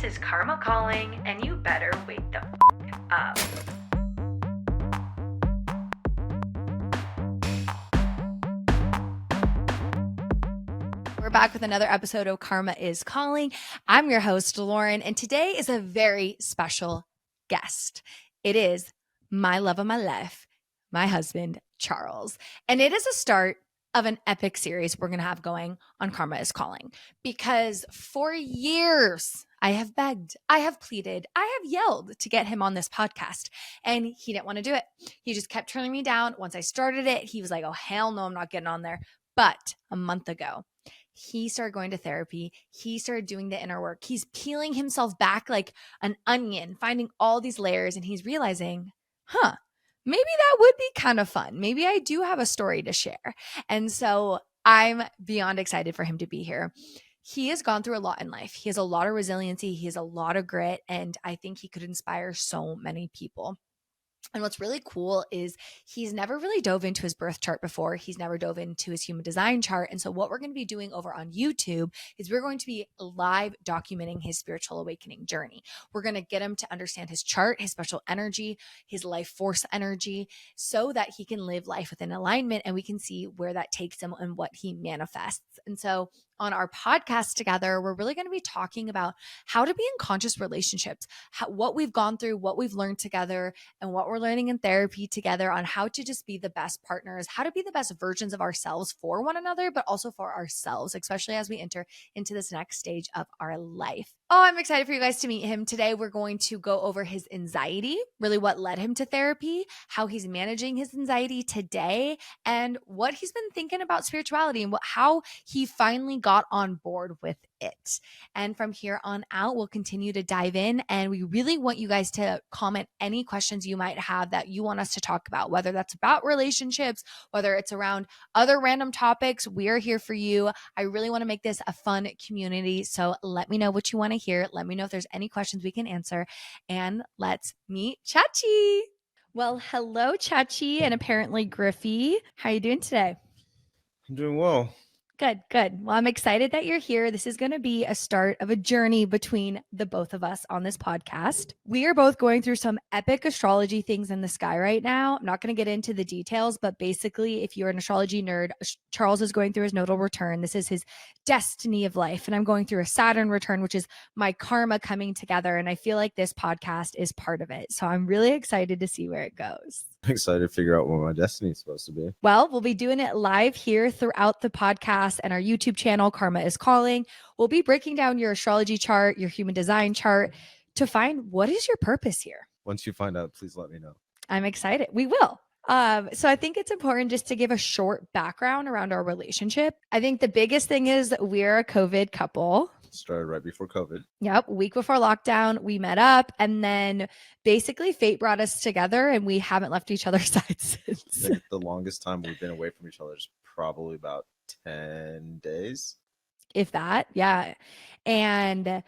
This is Karma calling, and you better wake the up. We're back with another episode of Karma is Calling. I'm your host, Lauren, and today is a very special guest. It is my love of my life, my husband, Charles. And it is a start of an epic series we're going to have going on Karma is Calling, because for years I have begged, I have pleaded, I have yelled to get him on this podcast, and he didn't want to do it. He just kept turning me down. Once I started it, he was like, oh, hell no, I'm not getting on there. But a month ago, he started going to therapy. He started doing the inner work. He's peeling himself back like an onion, finding all these layers, and he's realizing, maybe that would be kind of fun. Maybe I do have a story to share. And so I'm beyond excited for him to be here. He has gone through a lot in life. He has a lot of resiliency. He has a lot of grit, and I think he could inspire so many people. And what's really cool is he's never really dove into his birth chart before. He's never dove into his human design chart. And so what we're going to be doing over on YouTube is we're going to be live documenting his spiritual awakening journey. We're going to get him to understand his chart, his special energy, his life force energy, so that he can live life within alignment and we can see where that takes him and what he manifests. And so on our podcast together, we're really going to be talking about how to be in conscious relationships, what we've gone through, what we've learned together, and what we're learning in therapy together on how to just be the best partners, how to be the best versions of ourselves for one another, but also for ourselves, especially as we enter into this next stage of our life. Oh, I'm excited for you guys to meet him. Today, we're going to go over his anxiety, really what led him to therapy, how he's managing his anxiety today, and what he's been thinking about spirituality and how he finally got on board with it. And from here on out, we'll continue to dive in, and we really want you guys to comment any questions you might have that you want us to talk about, whether that's about relationships, whether it's around other random topics. We are here for you. I really want to make this a fun community, so let me know what you want to hear. Let me know if there's any questions we can answer, and let's meet Chachi. Well, hello, Chachi, and apparently Griffey. How are you doing today? I'm doing well. Good, good. Well, I'm excited that you're here. This is going to be a start of a journey between the both of us on this podcast. We are both going through some epic astrology things in the sky right now. I'm not going to get into the details, but basically, if you're an astrology nerd, Charles is going through his nodal return. This is his destiny of life. And I'm going through a Saturn return, which is my karma coming together. And I feel like this podcast is part of it. So I'm really excited to see where it goes. I'm excited to figure out what my destiny is supposed to be. Well, we'll be doing it live here throughout the podcast and our YouTube channel, Karma is Calling. We'll be breaking down your astrology chart, your human design chart to find what is your purpose here. Once you find out, please let me know. I'm excited. We will. So I think it's important just to give a short background around our relationship. I think the biggest thing is that we're a COVID couple. Started right before COVID. Yep. A week before lockdown, we met up, and then basically fate brought us together, and we haven't left each other's sides since. I think the longest time we've been away from each other is probably about 10 days. If that, yeah. And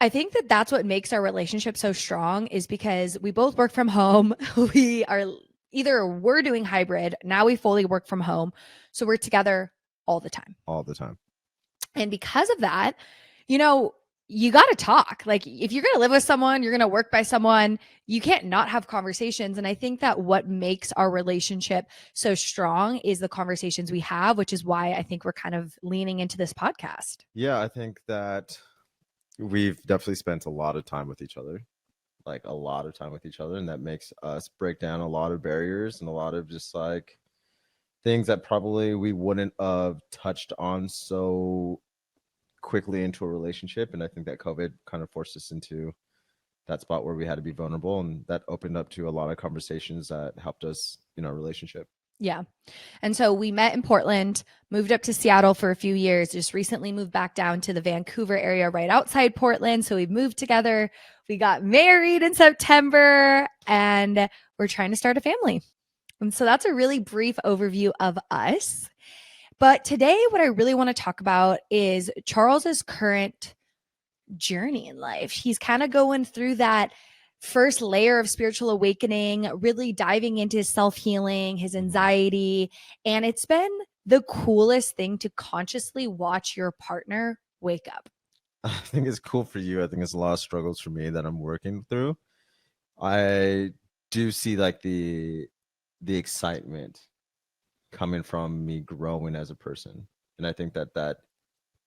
I think that that's what makes our relationship so strong, is because we both work from home. We're doing hybrid. Now we fully work from home. So we're together all the time. All the time. And because of that, you got to talk. Like, if you're going to live with someone, you're going to work by someone, you can't not have conversations. And I think that what makes our relationship so strong is the conversations we have, which is why I think we're kind of leaning into this podcast. Yeah, I think that we've definitely spent a lot of time with each other, and that makes us break down a lot of barriers and a lot of just like things that probably we wouldn't have touched on so quickly into a relationship. And I think that COVID kind of forced us into that spot where we had to be vulnerable, and that opened up to a lot of conversations that helped us in our relationship. Yeah. And so we met in Portland, moved up to Seattle for a few years, just recently moved back down to the Vancouver area right outside Portland. So we moved together. We got married in September, and we're trying to start a family. And so that's a really brief overview of us. But today, what I really want to talk about is Charles's current journey in life. He's kind of going through that first layer of spiritual awakening, really diving into his self-healing, his anxiety. And it's been the coolest thing to consciously watch your partner wake up. I think it's cool for you. I think it's a lot of struggles for me that I'm working through. I do see like the excitement coming from me growing as a person, and I think that that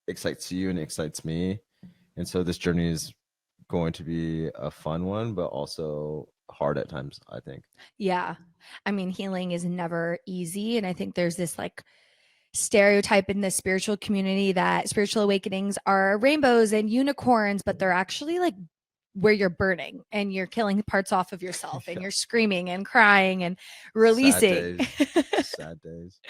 excites you and excites me. And so this journey is going to be a fun one, but also hard at times, I think. Yeah. I mean, healing is never easy. And I think there's this like stereotype in the spiritual community that spiritual awakenings are rainbows and unicorns, but they're actually like where you're burning and you're killing parts off of yourself and Yeah. you're screaming and crying and Sad releasing. days. Sad days.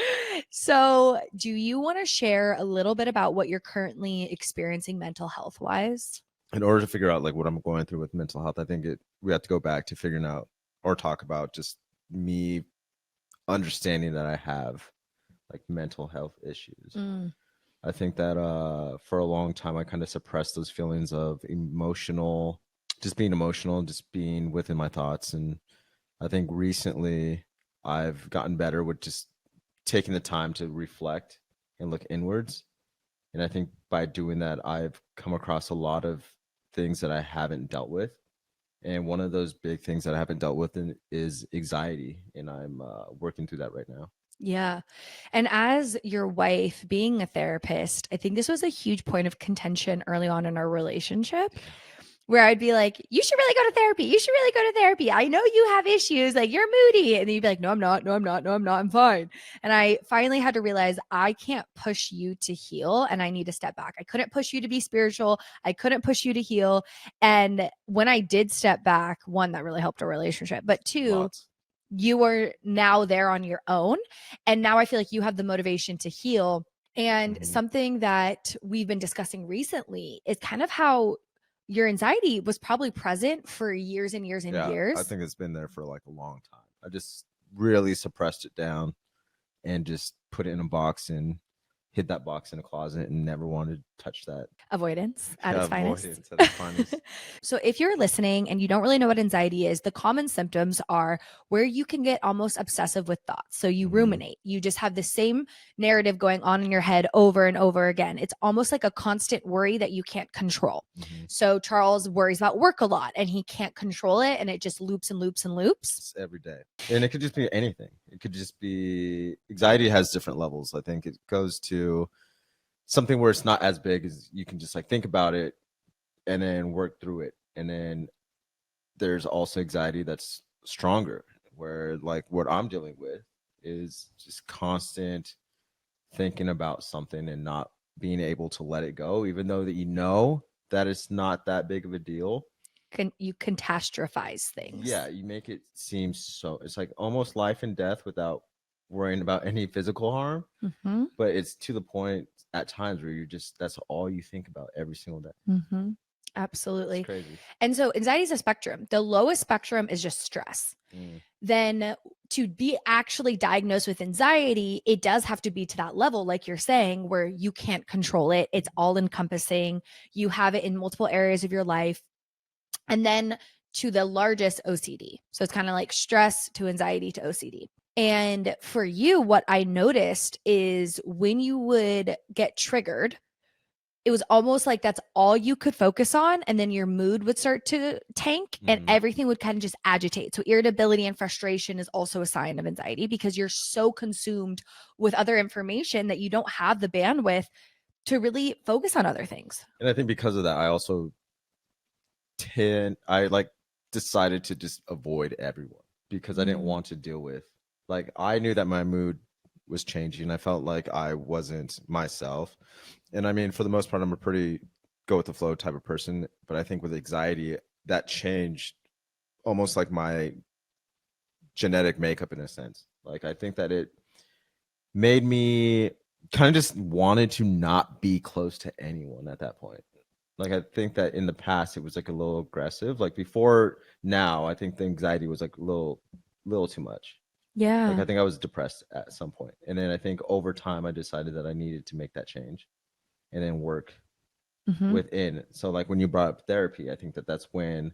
So, do you want to share a little bit about what you're currently experiencing mental health wise? In order to figure out like what I'm going through with mental health, I think we have to go back to figuring out or talk about just me understanding that I have like mental health issues. Mm, I think that for a long time I kind of suppressed those feelings of just being emotional, just being within my thoughts. And I think recently I've gotten better with just taking the time to reflect and look inwards. And I think by doing that, I've come across a lot of things that I haven't dealt with. And one of those big things that I haven't dealt with is anxiety. And I'm working through that right now. yeah. And as your wife being a therapist, I think this was a huge point of contention early on in our relationship. Yeah. Where I'd be like, you should really go to therapy. You should really go to therapy. I know you have issues. Like, you're moody. And then you'd be like, no, I'm not. No, I'm not. No, I'm not. I'm fine. And I finally had to realize I can't push you to heal and I need to step back. I couldn't push you to be spiritual. I couldn't push you to heal. And when I did step back, one, that really helped our relationship. But two, Lots. you are now there on your own. And now I feel like you have the motivation to heal. And Mhm. something that we've been discussing recently is kind of how your anxiety was probably present for years and years and Yeah, years. I think it's been there for like a long time. I just really suppressed it down and just put it in a box and hid that box in a closet and never wanted to touch that. Avoidance at its finest. Avoidance at its finest. So, if you're listening and you don't really know what anxiety is, the common symptoms are where you can get almost obsessive with thoughts. So, you Mhm. ruminate, you just have the same narrative going on in your head over and over again. It's almost like a constant worry that you can't control. Mhm. So, Charles worries about work a lot and he can't control it, and it just loops and loops and loops. It's every day. And it could just be anything. It could just be anxiety has different levels. I think it goes to something where it's not as big as you can just like think about it and then work through it. And then there's also anxiety that's stronger, where like what I'm dealing with is just constant thinking about something and not being able to let it go, even though that you know that it's not that big of a deal. You catastrophize things. Yeah, you make it seem so it's like almost life and death without worrying about any physical harm. Mm-hmm. But it's to the point at times where you're just that's all you think about every single day. Mm-hmm. It's Absolutely. crazy. And so anxiety is a spectrum. The lowest spectrum is just stress. Mm. Then to be actually diagnosed with anxiety, it does have to be to that level, like you're saying, where you can't control it. It's all encompassing. You have it in multiple areas of your life. And then to the largest, OCD. So it's kind of like stress to anxiety to OCD. And for you, what I noticed is when you would get triggered, it was almost like that's all you could focus on. And then your mood would start to tank and Mhm. everything would kind of just agitate. So, irritability and frustration is also a sign of anxiety because you're so consumed with other information that you don't have the bandwidth to really focus on other things. And I think because of that, I also I like decided to just avoid everyone because I didn't Mm. want to deal with like I knew that my mood was changing. I felt like I wasn't myself. And I mean, for the most part, I'm a pretty go with the flow type of person. But I think with anxiety, that changed almost like my genetic makeup in a sense. Like I think that it made me kind of just wanted to not be close to anyone at that point. Like I think that in the past it was like a little aggressive. Like before now, I think the anxiety was like a little too much. Yeah. Like I think I was depressed at some point. And then I think over time I decided that I needed to make that change and then work Mhm. within. So like when you brought up therapy, I think that that's when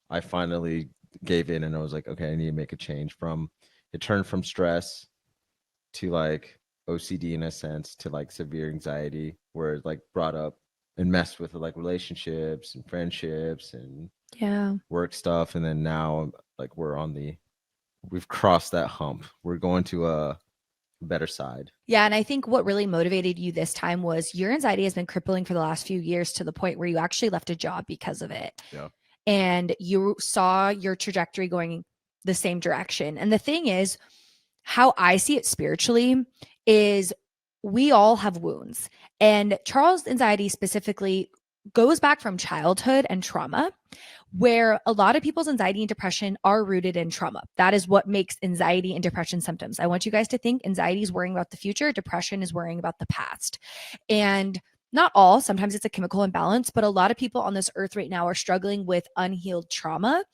I finally gave in and I was like, okay, I need to make a change from it turned from stress to like OCD in a sense to like severe anxiety where it like brought up messed with like relationships and friendships and Yeah. work stuff. And then now like we've crossed that hump. We're going to a better side. Yeah. And I think what really motivated you this time was your anxiety has been crippling for the last few years to the point where you actually left a job because of it. Yeah. And you saw your trajectory going the same direction. And the thing is, how I see it spiritually is we all have wounds. And Charles' anxiety specifically goes back from childhood and trauma, where a lot of people's anxiety and depression are rooted in trauma. That is what makes anxiety and depression symptoms. I want you guys to think anxiety is worrying about the future, depression is worrying about the past. And not all, sometimes it's a chemical imbalance, but a lot of people on this earth right now are struggling with unhealed trauma.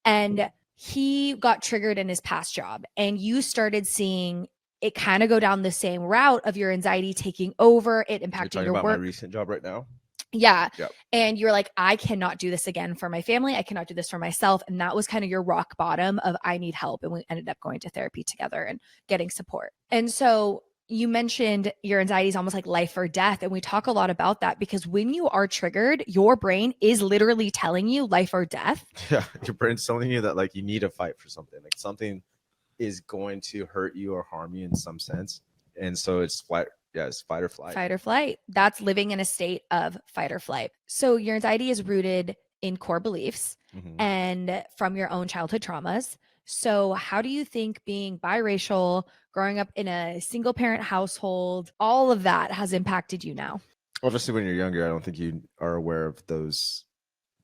And he got triggered in his past job, and you started seeing it kind of go down the same route of your anxiety taking over, it You're impacting talking your about work. my recent job right now? Yeah. Yep. And you're like, I cannot do this again for my family. I cannot do this for myself. And that was kind of your rock bottom of I need help. And we ended up going to therapy together and getting support. And so you mentioned your anxiety is almost like life or death. And we talk a lot about that because when you are triggered, your brain is literally telling you life or death. Yeah. Your brain's telling you that like you need to fight for something. Like something is going to hurt you or harm you in some sense. And so it's fight or flight. Fight or flight. That's living in a state of fight or flight. So your anxiety is rooted in core beliefs and from your own childhood traumas. So how do you think being biracial, growing up in a single parent household, all of that has impacted you now? Obviously, when you're younger, I don't think you are aware of those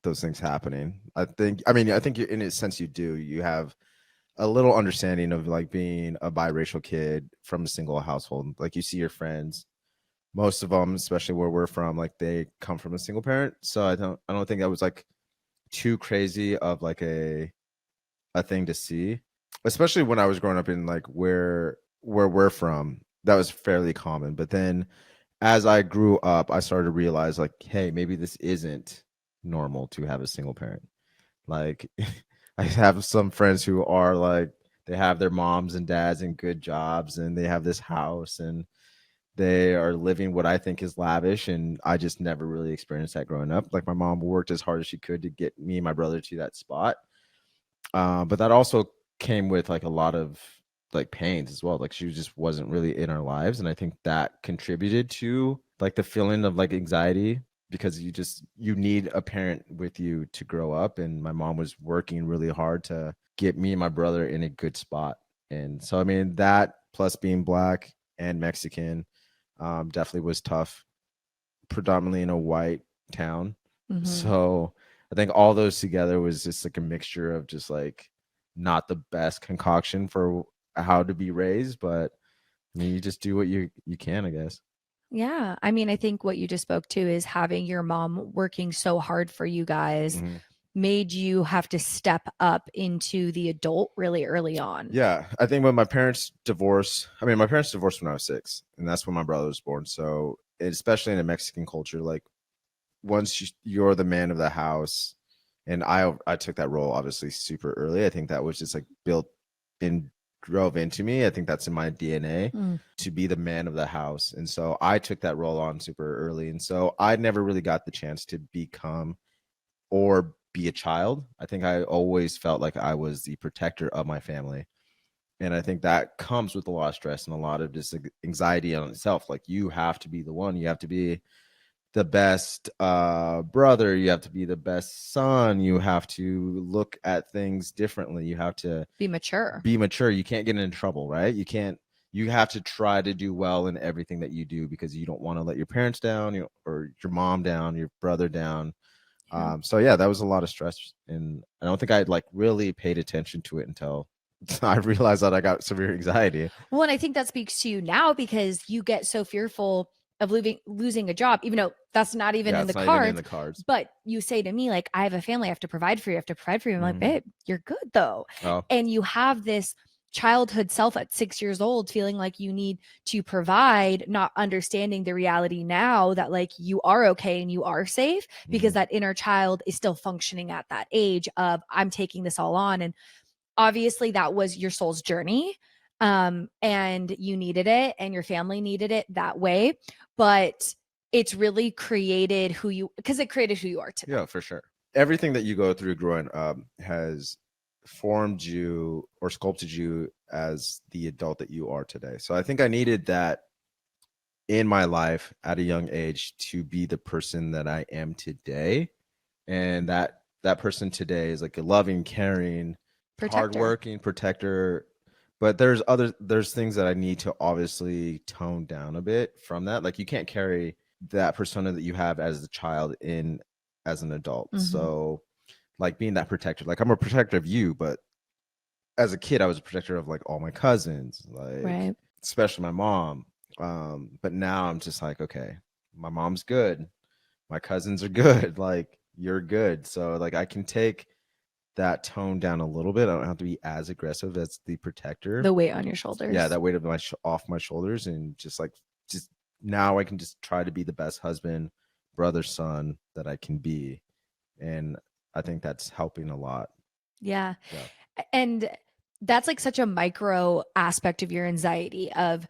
things happening. I think in a sense you do. You have a little understanding of like being a biracial kid from a single household. Like you see your friends, most of them, especially where we're from, like they come from a single parent. So I don't think that was like too crazy of like a thing to see, especially when I was growing up in like where we're from. That was fairly common. But then as I grew up, I started to realize like, hey, maybe this isn't normal to have a single parent. Like I have some friends who are like they have their moms and dads in good jobs and they have this house and they are living what I think is lavish, and I just never really experienced that growing up. Like my mom worked as hard as she could to get me and my brother to that spot, but that also came with like a lot of like pains as well. Like she just wasn't really in our lives, and I think that contributed to like the feeling of like anxiety because you need a parent with you to grow up, and my mom was working really hard to get me and my brother in a good spot. And so I mean that plus being black and Mexican definitely was tough, predominantly in a white town. So I think all those together was just like a mixture of just like not the best concoction for how to be raised, but I mean you just do what you can, I guess. Yeah. I mean, I think what you just spoke to is having your mom working so hard for you guys made you have to step up into the adult really early on. Yeah, I think when my parents divorced when I was 6, and that's when my brother was born. So especially in a Mexican culture, like once you're the man of the house, and I took that role obviously super early. I think that was just like built and drove into me. I think that's in my DNA to be the man of the house, and so I took that role on super early. And so I never really got the chance to become or be a child. I think I always felt like I was the protector of my family. And I think that comes with a lot of stress and a lot of just anxiety on itself. Like you have to be the one, you have to be the best brother, you have to be the best son, you have to look at things differently, you have to Be mature. You can't get into trouble, right? You have to try to do well in everything that you do because you don't want to let your parents down, or your mom down, your brother down. So yeah, that was a lot of stress, and I don't think I'd like really paid attention to it until I realized that I got severe anxiety. Well, and I think that speaks to you now because you get so fearful of losing a job, even though that's not even Yeah, in the it's not even in cards. the cards. But you say to me, like, I have a family, I have to provide for you, I have to provide for you. I'm like, Mhm. babe, you're good though. Oh, And you have this childhood self at 6 years old feeling like you need to provide, not understanding the reality now that like you are okay and you are safe because that inner child is still functioning at that age of I'm taking this all on. And obviously that was your soul's journey, and you needed it and your family needed it that way, but it's really created because it created who you are today. Yeah, for sure. Everything that you go through growing up has formed you or sculpted you as the adult that you are today. So I think I needed that in my life at a young age to be the person that I am today. And that person today is like a loving, caring, Protector. hardworking protector. But there's things that I need to obviously tone down a bit from that. Like you can't carry that persona that you have as a child in as an adult. Mhm. So like being that protector, like I'm a protector of you, but as a kid I was a protector of like all my cousins, like Right. especially my mom. But now I'm just like, okay, my mom's good, my cousins are good, like you're good. So like I can take that tone down a little bit. I don't have to be as aggressive as the protector. The weight on your shoulders. Yeah, that weight of my off my shoulders, and just now I can just try to be the best husband, brother, son that I can be, and I think that's helping a lot. Yeah. Yeah. And that's like such a micro aspect of your anxiety of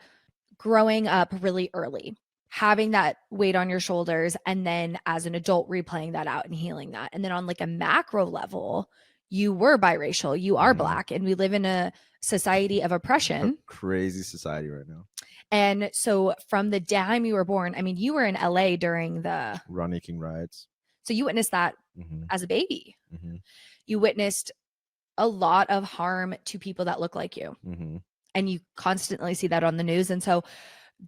growing up really early, having that weight on your shoulders, and then as an adult replaying that out and healing that. And then on like a macro level, you were biracial, you are Mhm. Black, and we live in a society of oppression. Crazy society right now. And so from the time you were born, I mean, you were in LA during the Rodney King riots. So you witnessed that Mm-hmm. as a baby. Mm-hmm. You witnessed a lot of harm to people that look like you. Mm-hmm. And you constantly see that on the news. And so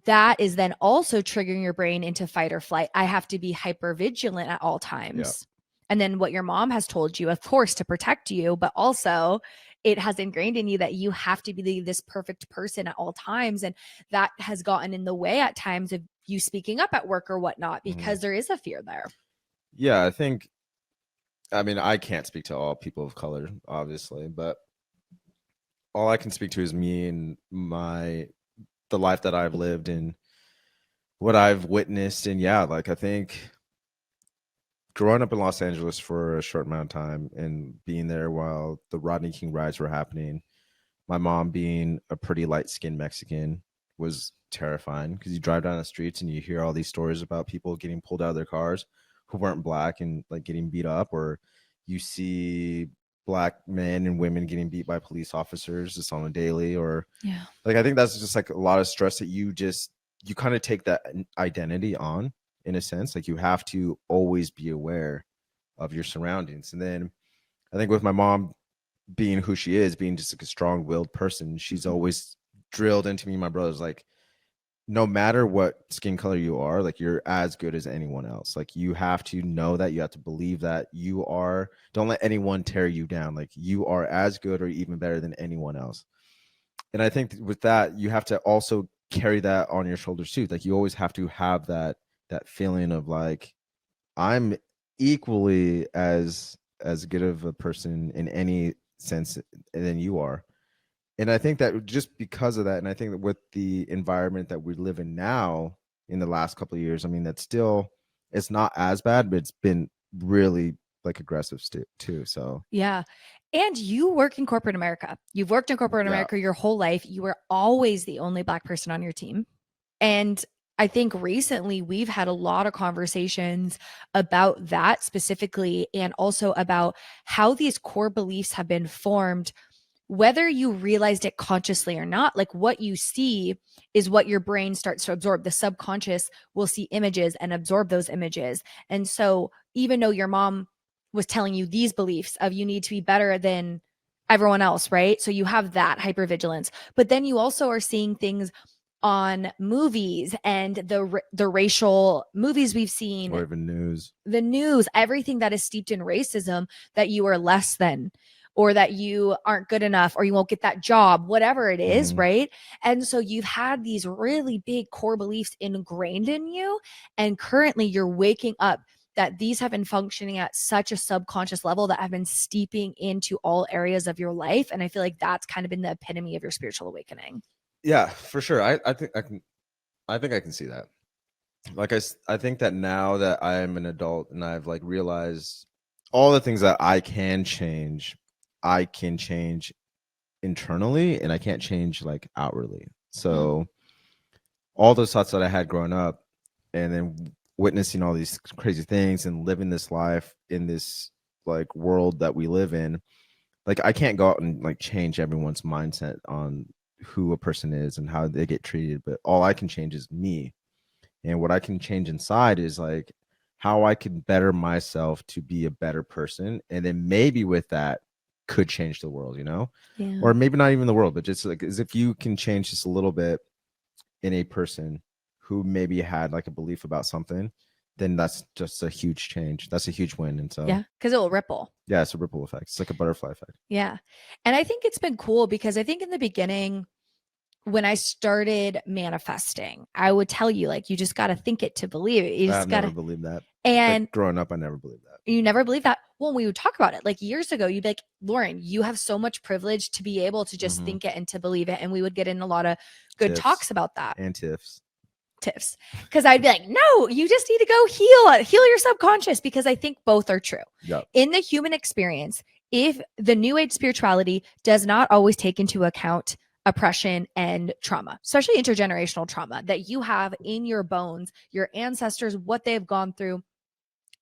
that is then also triggering your brain into fight or flight. I have to be hyper vigilant at all times. Yeah. And then what your mom has told you, of course, to protect you, but also it has ingrained in you that you have to be this perfect person at all times. And that has gotten in the way at times of you speaking up at work or whatnot, because there is a fear there. Yeah, I mean, I can't speak to all people of color, obviously, but all I can speak to is me and the life that I've lived and what I've witnessed. And yeah, like I think growing up in Los Angeles for a short amount of time and being there while the Rodney King riots were happening, my mom being a pretty light-skinned Mexican was terrifying, because you drive down the streets and you hear all these stories about people getting pulled out of their cars who weren't Black and like getting beat up, or you see Black men and women getting beat by police officers just on a daily, or Yeah. like I think that's just like a lot of stress that you kind of take that identity on, in a sense. Like you have to always be aware of your surroundings. And then I think with my mom being who she is, being just like a strong-willed person, she's always drilled into me and my brothers, like, no matter what skin color you are, like you're as good as anyone else. Like you have to know that, you have to believe that you are. Don't let anyone tear you down. Like you are as good or even better than anyone else. And I think with that, you have to also carry that on your shoulders too. Like you always have to have that feeling of like, I'm equally as good of a person in any sense than you are. And I think that just because of that, and I think that with the environment that we live in now in the last couple of years, I mean, that's still, it's not as bad, but it's been really like aggressive too. So Yeah. And you work in corporate America. You've worked in corporate Yeah. America your whole life. You were always the only Black person on your team. And I think recently we've had a lot of conversations about that specifically, and also about how these core beliefs have been formed, whether you realized it consciously or not. Like what you see is what your brain starts to absorb. The subconscious will see images and absorb those images. And so even though your mom was telling you these beliefs of you need to be better than everyone else, right? So you have that hypervigilance, but then you also are seeing things on movies and the racial movies we've seen, or even the news, everything that is steeped in racism, that you are less than, or that you aren't good enough, or you won't get that job, whatever it is, right? And so you've had these really big core beliefs ingrained in you, and currently you're waking up that these have been functioning at such a subconscious level that have been steeping into all areas of your life. And I feel like that's kind of been the epitome of your spiritual awakening. Yeah, for sure. I think I can see that. Like I think that now that I am an adult and I've like realized all the things that I can change internally, and I can't change like outwardly. So all those thoughts that I had growing up, and then witnessing all these crazy things and living this life in this like world that we live in, like I can't go out and like change everyone's mindset on who a person is and how they get treated, but all I can change is me. And what I can change inside is like how I can better myself to be a better person. And then maybe with that could change the world, you know? Yeah. Or maybe not even the world, but just like as if you can change just a little bit in a person who maybe had like a belief about something, then that's just a huge change. That's a huge win. And so Yeah, because it will ripple. yeah, it's a ripple effect. It's like a butterfly effect. Yeah. And I think it's been cool because I think in the beginning, when I started manifesting, I would tell you, like, you just got to think it to believe it. You just I've got never to, believed that. and Like, growing up, I never believed that. you never believe that. Well, we would talk about it like years ago. You'd be like, Lauren, you have so much privilege to be able to just think it and to believe it. And we would get in a lot of good Tiffs talks about that. and tiffs. Because I'd be like, no, you just need to go heal your subconscious, because I think both are true. Yep. In the human experience, if the new age spirituality does not always take into account oppression and trauma, especially intergenerational trauma that you have in your bones, your ancestors, what they've gone through,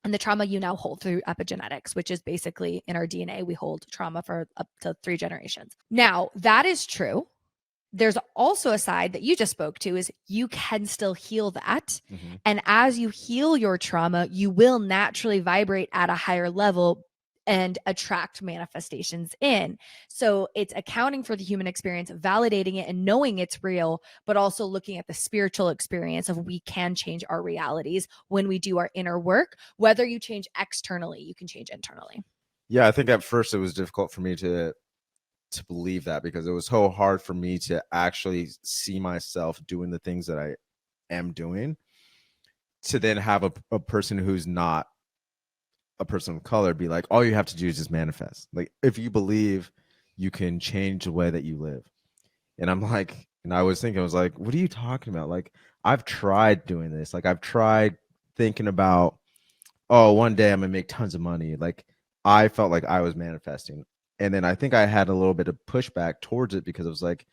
and the trauma you now hold through epigenetics, which is basically in our DNA, we hold trauma for up to 3 generations. Now, that is true. There's also a side that you just spoke to, is you can still heal that. Mm-hmm. And as you heal your trauma, you will naturally vibrate at a higher level and attract manifestations in. So it's accounting for the human experience, validating it and knowing it's real, but also looking at the spiritual experience of we can change our realities when we do our inner work. Whether you change externally, you can change internally. Yeah, I think at first it was difficult for me to believe that, because it was so hard for me to actually see myself doing the things that I am doing, to then have a person who's not a person of color be like, all you have to do is just manifest. Like, if you believe, you can change the way that you live. And I'm like, and I was like, what are you talking about? Like, I've tried doing this. Like, I've tried thinking about, oh, one day I'm gonna make tons of money. Like, I felt like I was manifesting. And then I think I had a little bit of pushback towards it, because it was like,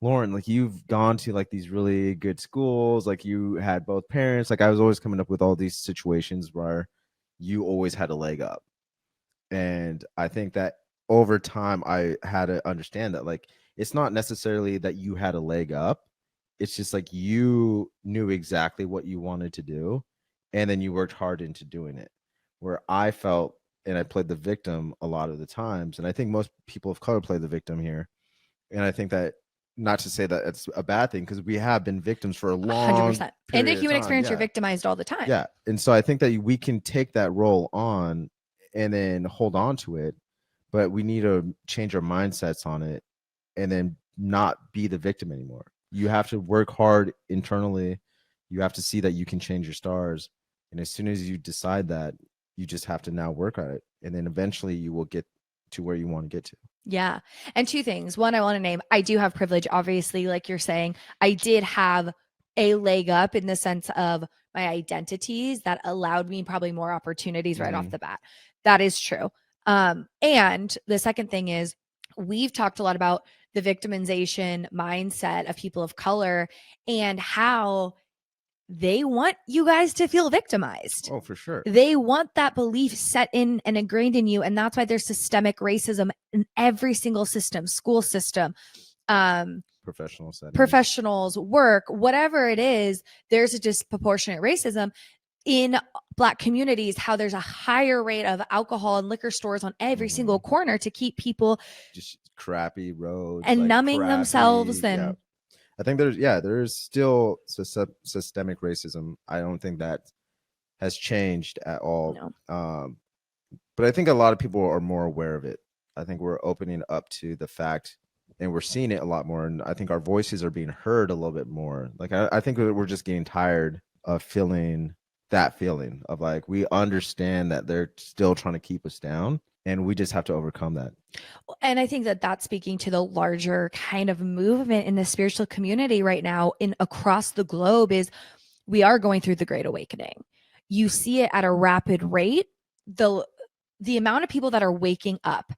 Lauren, like, you've gone to like these really good schools, like you had both parents. Like, I was always coming up with all these situations where you always had a leg up. And I think that over time I had to understand that, like, it's not necessarily that you had a leg up. It's just like you knew exactly what you wanted to do, and then you worked hard into doing it. Where I felt, and I played the victim a lot of the times, and I think most people of color play the victim here. And I think that, not to say that it's a bad thing, because we have been victims for a long 100%. In the human experience, yeah. you're victimized all the time. Yeah. And so I think that we can take that role on and then hold on to it, but we need to change our mindsets on it and then not be the victim anymore. You have to work hard internally. You have to see that you can change your stars. And as soon as you decide that, you just have to now work on it. And then eventually you will get to where you want to get to. Yeah. And 2 things. One, I want to name, I do have privilege, obviously, like you're saying. I did have a leg up in the sense of my identities that allowed me probably more opportunities right off the bat. That is true. And the second thing is, we've talked a lot about the victimization mindset of people of color and how they want you guys to feel victimized. Oh, for sure. They want that belief set in and ingrained in you. And that's why there's systemic racism in every single system, school system, Professional settings. professionals, work, whatever it is, there's a disproportionate racism in Black communities, how there's a higher rate of alcohol and liquor stores on every single corner to keep people just crappy roads and like numbing themselves. And yeah. I think there's still systemic racism. I don't think that has changed at all. No. But I think a lot of people are more aware of it. I think we're opening up to the fact, and we're seeing it a lot more. And I think our voices are being heard a little bit more. Like, I think we're just getting tired of feeling that feeling of like, we understand that they're still trying to keep us down, and we just have to overcome that. And I think that that's speaking to the larger kind of movement in the spiritual community right now in across the globe, is we are going through the Great Awakening. You see it at a rapid rate. The amount of people that are waking up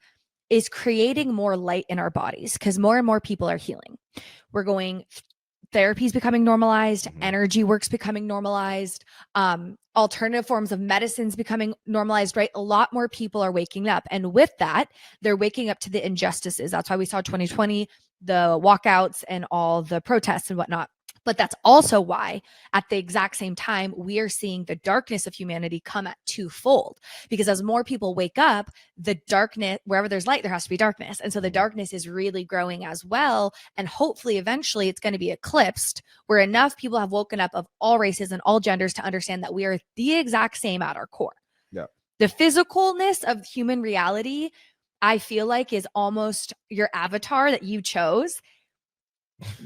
is creating more light in our bodies, because more and more people are healing. We're going therapy is becoming normalized, Mhm. energy work's becoming normalized, alternative forms of medicine's becoming normalized, right? A lot more people are waking up. And with that, they're waking up to the injustices. That's why we saw 2020, the walkouts and all the protests and whatnot. But that's also why at the exact same time, we are seeing the darkness of humanity come at twofold. Because as more people wake up, the darkness, wherever there's light, there has to be darkness. And so the darkness is really growing as well. And hopefully, eventually, it's going to be eclipsed where enough people have woken up of all races and all genders to understand that we are the exact same at our core. Yeah. The physicalness of human reality, I feel like, is almost your avatar that you chose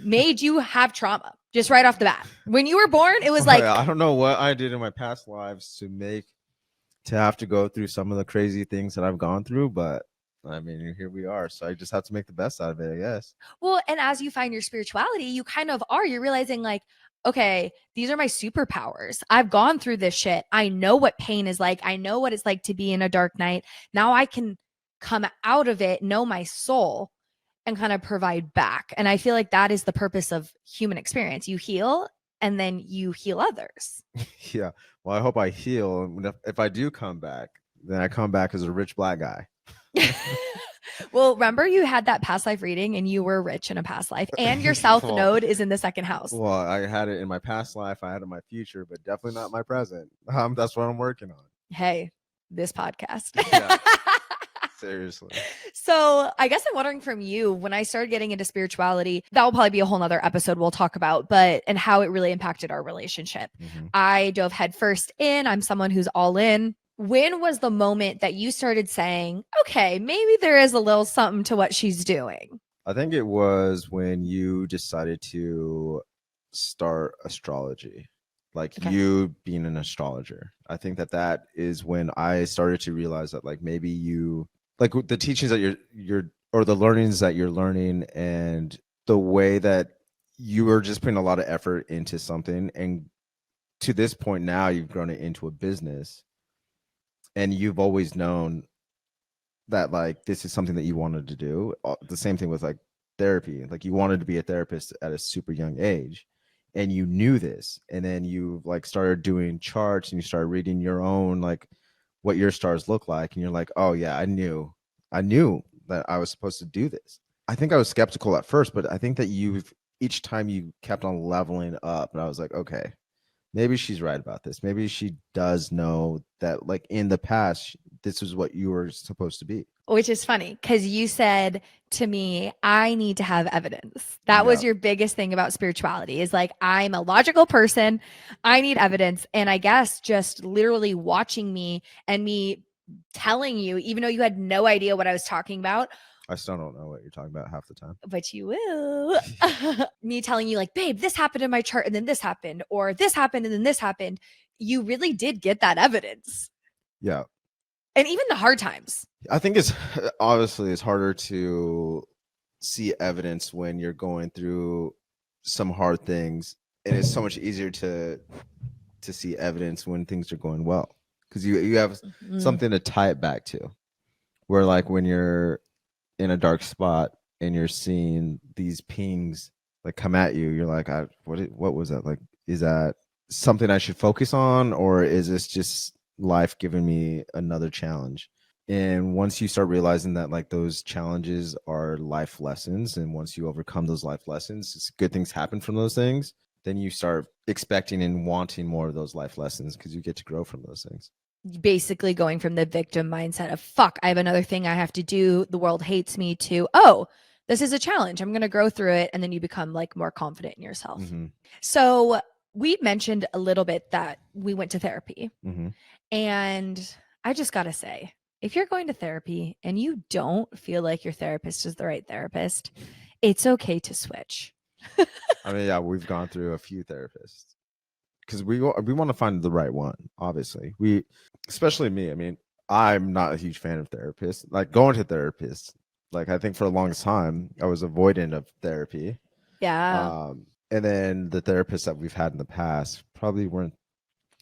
made you have trauma just right off the bat. When you were born, it was like, I don't know what I did in my past lives to have to go through some of the crazy things that I've gone through, but I mean, here we are. So I just have to make the best out of it, I guess. well, and as you find your spirituality, you kind of are, you're realizing like, okay, these are my superpowers. I've gone through this shit. I know what pain is like. I know what it's like to be in a dark night. Now I can come out of it, know my soul, and kind of provide back. And I feel like that is the purpose of human experience. You heal and then you heal others. Yeah. Well, I hope I heal. And if I do come back, then I come back as a rich black guy. Well, remember you had that past life reading and you were rich in a past life, and your south Well, node is in the second house. Well, I had it in my past life. I had it in my future, but definitely not my present. That's what I'm working on. Hey, this podcast. Yeah. Seriously. So I guess I'm wondering from you, when I started getting into spirituality, that will probably be a whole nother episode we'll talk about, but and how it really impacted our relationship. Mhm. I dove headfirst in. I'm someone who's all in. When was the moment that you started saying, okay, maybe there is a little something to what she's doing? I think it was when you decided to start astrology, like Okay. you being an astrologer. I think that is when I started to realize that like maybe you like the teachings that you're or the learnings that you're learning and the way that you were just putting a lot of effort into something, and to this point now you've grown it into a business, and you've always known that like this is something that you wanted to do. The same thing with like therapy. Like you wanted to be a therapist at a super young age, and you knew this, and then you like started doing charts and you started reading your own like what your stars look like, and you're like, oh yeah, I knew that I was supposed to do this. I think I was skeptical at first, but I think that you've each time you kept on leveling up, and I was like, okay, maybe she's right about this. Maybe she does know that like in the past this is what you were supposed to be. Which is funny because you said to me, I need to have evidence. That was Yeah. your biggest thing about spirituality is like, I'm a logical person. I need evidence. And I guess just literally watching me and me telling you, even though you had no idea what I was talking about, I still don't know what you're talking about half the time. but you will. Me telling you, like, babe, this happened in my chart and then this happened, or this happened and then this happened. You really did get that evidence. Yeah. And even the hard times. I think it's obviously it's harder to see evidence when you're going through some hard things, and it's so much easier to see evidence when things are going well, because you have Mm. something to tie it back to. Where like when you're in a dark spot and you're seeing these pings like come at you, you're like, what was that? Like, is that something I should focus on, or is this just life giving me another challenge? And once you start realizing that like those challenges are life lessons, and once you overcome those life lessons, good things happen from those things, then you start expecting and wanting more of those life lessons because you get to grow from those things. Basically going from the victim mindset of fuck, I have another thing I have to do, the world hates me, to oh, this is a challenge, I'm going to grow through it, and then you become like more confident in yourself. Mm-hmm. So we mentioned a little bit that we went to therapy, Mm-hmm. and I just got to say, if you're going to therapy and you don't feel like your therapist is the right therapist, it's okay to switch. I mean, yeah, we've gone through a few therapists because we want to find the right one. Obviously, especially me. I mean, I'm not a huge fan of therapists. Like going to therapists, like I think for the longest time I was avoidant of therapy. Yeah. And then the therapists that we've had in the past probably weren't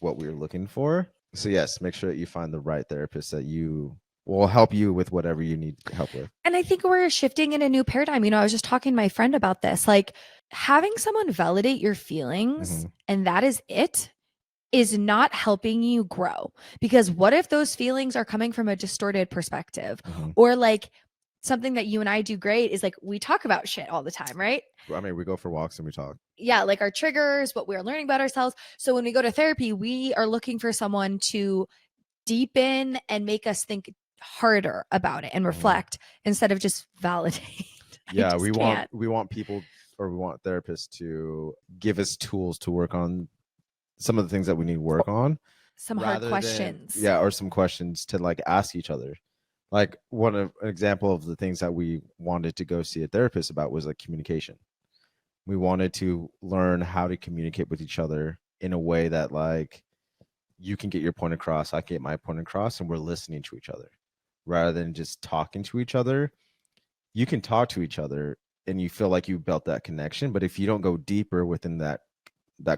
what we were looking for. So yes, make sure that you find the right therapist that you we'll help you with whatever you need help with. And I think we're shifting in a new paradigm. I was just talking to my friend about this. Like having someone validate your feelings and that is it is not helping you grow. Because what if those feelings are coming from a distorted perspective? Or like something that you and I do great is like we talk about shit all the time, right? I mean, we go for walks and we talk. Yeah, like our triggers, what we're learning about ourselves. So when we go to therapy, we are looking for someone to deepen and make us think harder about it and reflect instead of just validate. Yeah, we want people, or we want therapists to give us tools to work on some of the things that we need to work on. Some hard questions. Or some questions to like ask each other. Like an example of the things that we wanted to go see a therapist about was like communication. We wanted to learn how to communicate with each other in a way that like you can get your point across, I get my point across, and we're listening to each other rather than just talking to each other. You can talk to each other and you feel like you built that connection, but if you don't go deeper within that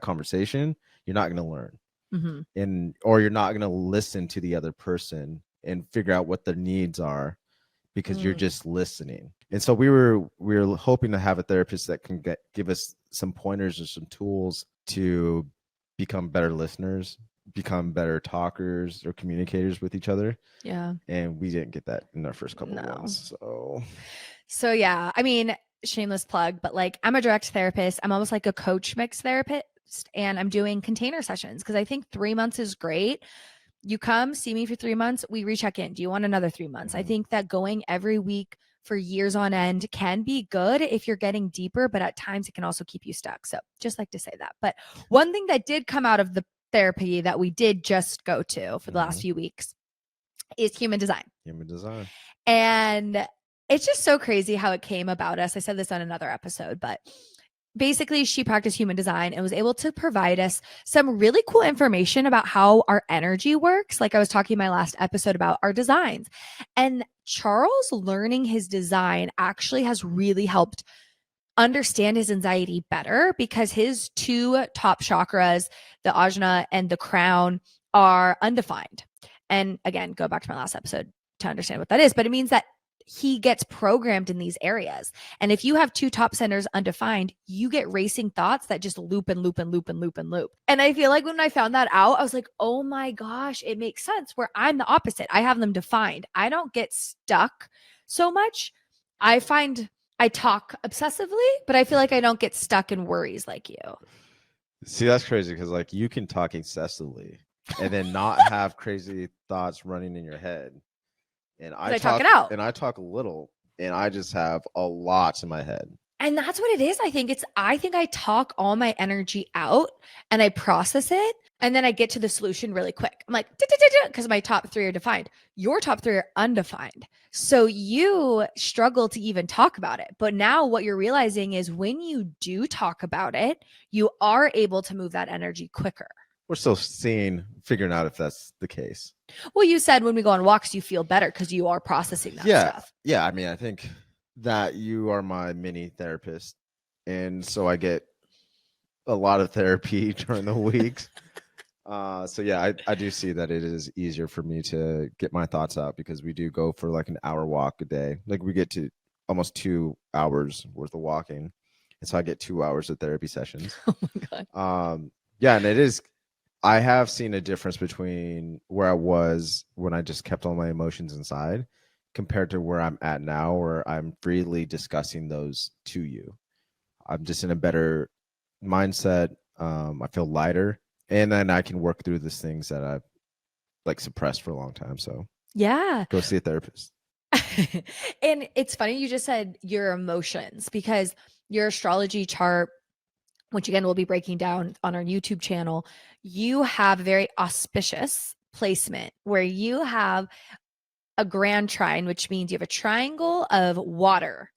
conversation, you're not going to learn. Or you're not going to listen to the other person and figure out what their needs are because you're just listening. And so we were hoping to have a therapist that can give us some pointers or some tools to become better listeners, become better talkers or communicators with each other. Yeah. And we didn't get that in our first couple of ones. So yeah, I mean, shameless plug, but like I'm a direct therapist. I'm almost like a coach mix therapist, and I'm doing container sessions because I think 3 months is great. You come see me for 3 months, we recheck in. Do you want another 3 months? I think that going every week for years on end can be good if you're getting deeper, but at times it can also keep you stuck. So just like to say that. But one thing that did come out of the therapy that we did just go to for the last few weeks is human design. And it's just so crazy how it came about us. I said this on another episode, but basically she practiced human design and was able to provide us some really cool information about how our energy works. Like I was talking in my last episode about our designs. And Charles learning his design actually has really helped understand his anxiety better because his 2 top chakras, the ajna and the crown, are undefined. And again, go back to my last episode to understand what that is, but it means that he gets programmed in these areas. And if you have 2 top centers undefined, you get racing thoughts that just loop and loop and loop and loop and loop. And I feel like when I found that out, I was like, oh my gosh, it makes sense where I'm the opposite. I have them defined. I don't get stuck so much. I find I talk obsessively, but I feel like I don't get stuck in worries like you. See, that's crazy because like you can talk excessively and then not have crazy thoughts running in your head. And I talk it out. And I talk a little and I just have a lot in my head. And that's what it is. I think I talk all my energy out and I process it. And then I get to the solution really quick. I'm like, because my top 3 are defined. Your top 3 are undefined. So you struggle to even talk about it. But now what you're realizing is when you do talk about it, you are able to move that energy quicker. We're still figuring out if that's the case. Well, you said when we go on walks, you feel better because you are processing that stuff. Yeah. I mean, I think that you are my mini therapist. And so I get a lot of therapy during the weeks. So yeah, I do see that it is easier for me to get my thoughts out because we do go for like an hour walk a day. Like we get to almost 2 hours worth of walking. And so I get 2 hours of therapy sessions. Oh my God. Yeah, and it is. I have seen a difference between where I was when I just kept all my emotions inside compared to where I'm at now, where I'm freely discussing those to you. I'm just in a better mindset. I feel lighter, and then I can work through these things that I've like suppressed for a long time. So yeah, go see a therapist. And it's funny you just said your emotions because your astrology chart, which again we'll be breaking down on our YouTube channel, you have a very auspicious placement where you have a grand trine, which means you have a triangle of water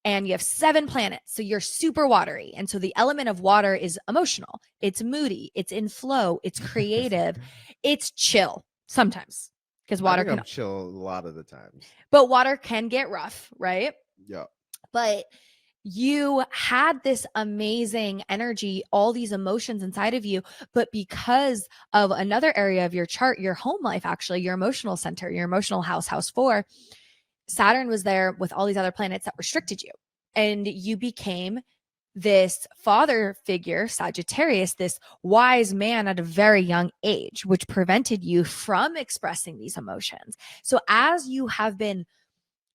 and you have 7 planets. So you're super watery. And so the element of water is emotional. It's moody. It's in flow. It's creative. It's chill sometimes because water can chill a lot of the times. But water can get rough, right? Yeah. But you had this amazing energy, all these emotions inside of you, but because of another area of your chart, your home life, actually, your emotional center, your emotional house, house 4, Saturn was there with all these other planets that restricted you. And you became this father figure, Sagittarius, this wise man at a very young age, which prevented you from expressing these emotions. So as you have been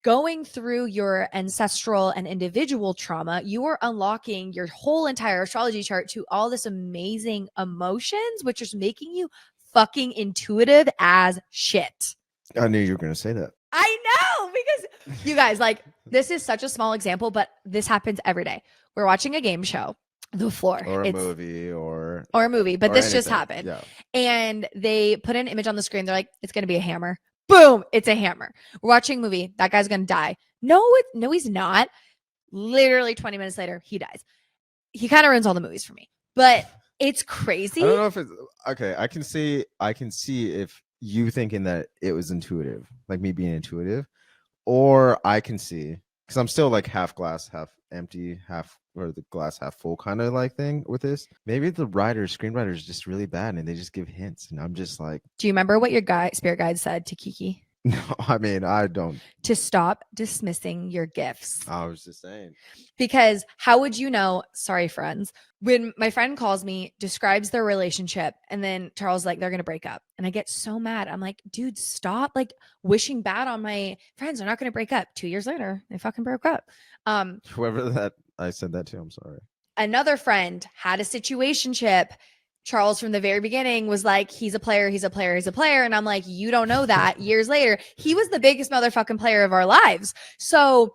going through your ancestral and individual trauma, you are unlocking your whole entire astrology chart to all this amazing emotions, which is making you fucking intuitive as shit. I knew you were going to say that. I know, because you guys, like, this is such a small example, but this happens every day. We're watching a game show, The Floor, Or a movie, or a movie, but or this just anything. happened. Yeah. And they put an image on the screen. They're like, it's going to be a hammer. Boom, it's a hammer. We're watching a movie. That guy's going to die. No, he's not. Literally 20 minutes later, he dies. He kind of ruins all the movies for me, but it's crazy. I don't know if it's okay. I can see if you thinking that it was intuitive, like me being intuitive, or I can see, because I'm still like half glass, half empty, half, or the glass half full kind of like thing with this. Maybe the screenwriter is just really bad and they just give hints, and I'm just like, Do you remember what your spirit guide said to Kiki? no, I mean, I don't. To stop dismissing your gifts. I was just saying. Because how would you know? Sorry, friends. When my friend calls me, describes their relationship, and then Charles like, they're gonna break up, and I get so mad. I'm like, dude, stop like wishing bad on my friends. They're not gonna break up. 2 years later, they fucking broke up. Whoever that I said that to, I'm sorry. Another friend had a situationship. Charles from the very beginning was like, he's a player. And I'm like, you don't know that. Years later, he was the biggest motherfucking player of our lives. So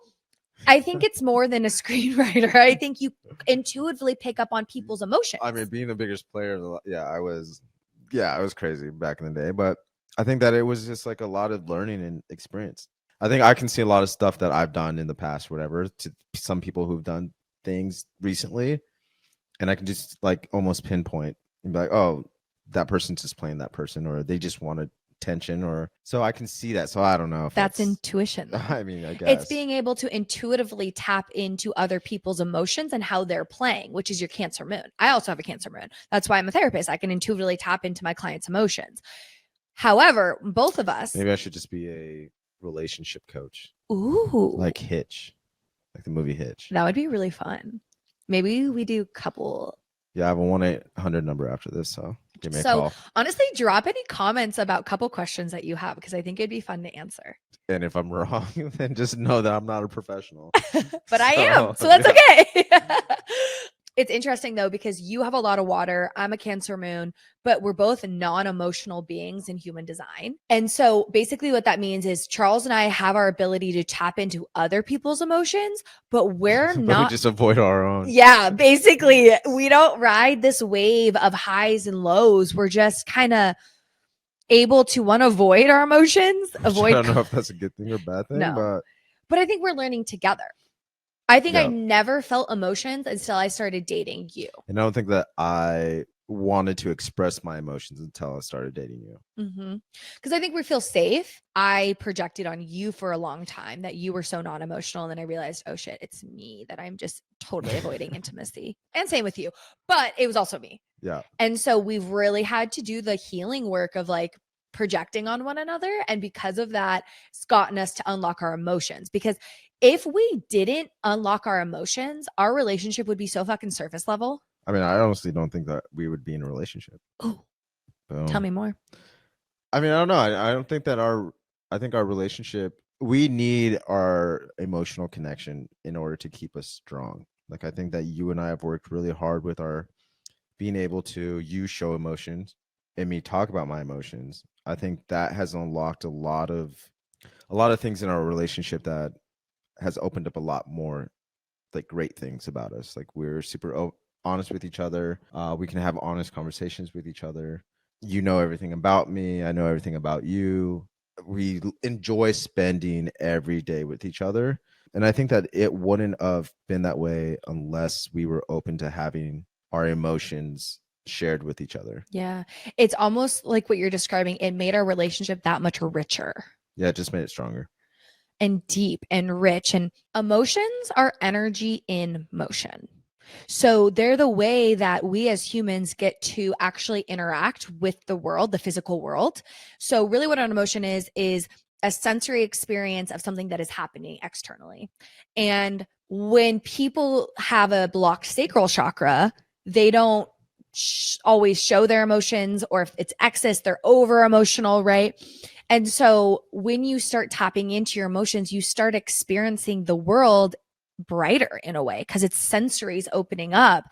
I think it's more than a screenwriter. I think you intuitively pick up on people's emotions. I mean, being the biggest player, I was crazy back in the day, but I think that it was just like a lot of learning and experience. I think I can see a lot of stuff that I've done in the past, whatever, to some people who've done things recently, and I can just like almost pinpoint and be like, oh, that person's just playing that person, or they just wanted attention, or so I can see that. So I don't know if that's intuition. I mean, I guess it's being able to intuitively tap into other people's emotions and how they're playing, which is your Cancer moon. I also have a Cancer moon. That's why I'm a therapist. I can intuitively tap into my clients' emotions. However, both of us. Maybe I should just be a relationship coach. Ooh. Like Hitch. Like the movie Hitch. That would be really fun. Maybe we do couple. Yeah, I have a 1-800 number after this, so give me a call. Honestly, drop any comments about couple questions that you have, because I think it'd be fun to answer. And if I'm wrong, then just know that I'm not a professional. But I am, so that's okay. It's interesting though, because you have a lot of water. I'm a Cancer moon, but we're both non-emotional beings in human design. And so basically what that means is Charles and I have our ability to tap into other people's emotions, but we're not. We just avoid our own. Yeah, basically we don't ride this wave of highs and lows. We're just kind of able to avoid our emotions. I don't know if that's a good thing or bad thing, but I think we're learning together. I think I never felt emotions until I started dating you. And I don't think that I wanted to express my emotions until I started dating you. Because I think we feel safe. I projected on you for a long time that you were so non-emotional. And then I realized, oh shit, it's me, that I'm just totally avoiding intimacy. And same with you. But it was also me. Yeah. And so we've really had to do the healing work of like projecting on one another. And because of that, it's gotten us to unlock our emotions. Because if we didn't unlock our emotions, our relationship would be so fucking surface level. I mean, I honestly don't think that we would be in a relationship. Oh, tell me more. I mean, I don't know. I don't think that I think our relationship, we need our emotional connection in order to keep us strong. Like, I think that you and I have worked really hard with our being able to, you show emotions and me talk about my emotions. I think that has unlocked a lot of things in our relationship that has opened up a lot more like great things about us. Like, we're super honest with each other. We can have honest conversations with each other. You know everything about me. I know everything about you. We enjoy spending every day with each other. And I think that it wouldn't have been that way unless we were open to having our emotions shared with each other. Yeah. It's almost like what you're describing. It made our relationship that much richer. Yeah, it just made it stronger. and deep and rich. And emotions are energy in motion. So they're the way that we as humans get to actually interact with the world, the physical world. So really what an emotion is a sensory experience of something that is happening externally. And when people have a blocked sacral chakra, they don't always show their emotions, or if it's excess, they're over emotional, right? And so when you start tapping into your emotions, you start experiencing the world brighter in a way because it's sensories opening up.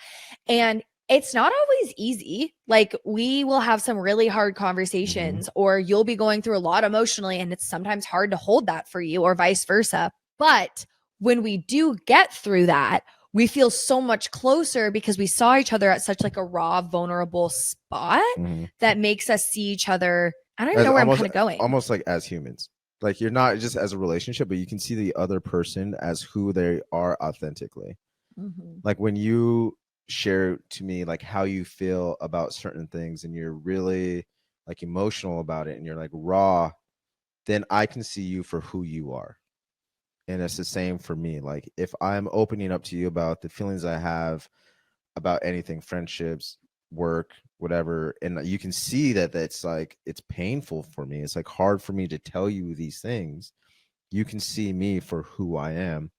And it's not always easy. Like we will have some really hard conversations, or you'll be going through a lot emotionally, and it's sometimes hard to hold that for you, or vice versa. But when we do get through that, we feel so much closer because we saw each other at such like a raw, vulnerable spot that makes us see each other. I don't even know where I'm kind of going. Almost like as humans. Like you're not just as a relationship, but you can see the other person as who they are authentically. Like when you share to me like how you feel about certain things and you're really like emotional about it and you're like raw, then I can see you for who you are. And it's the same for me. Like if I'm opening up to you about the feelings I have about anything, friendships, work, whatever, and you can see that that's like it's painful for me. It's like hard for me to tell you these things. You can see me for who I am.